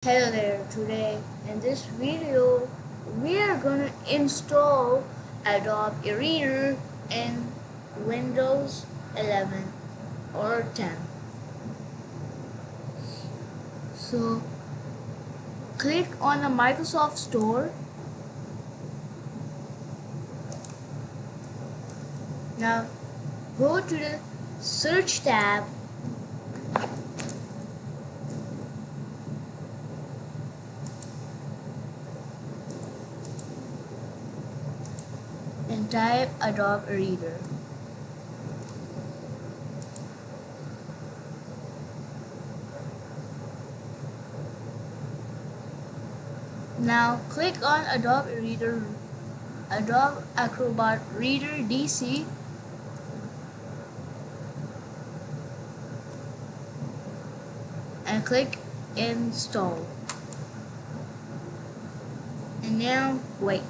Hello there, today in this video we are going to install Adobe Reader in Windows 11 or 10. So click on the Microsoft Store. Now go to the search tab and type Adobe Reader. Now click on Adobe Acrobat Reader DC and click install. And now wait.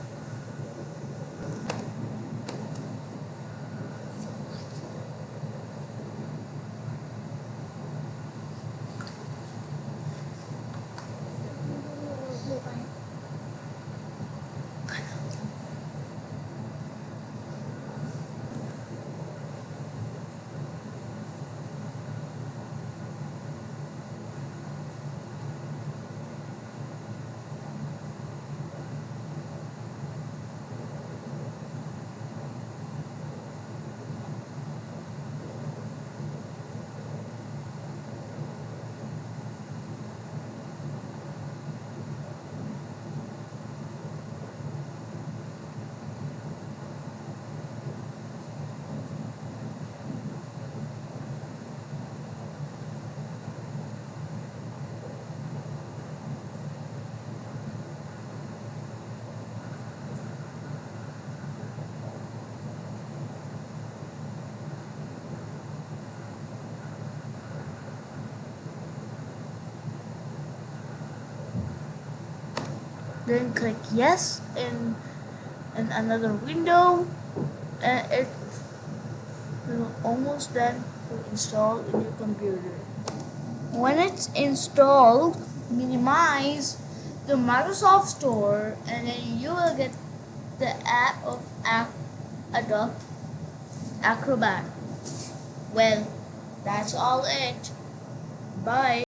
Then click yes in another window, and it's almost done to install in your computer. When it's installed, minimize the Microsoft Store and then you will get the app of Adobe Acrobat. Well, that's all it. Bye.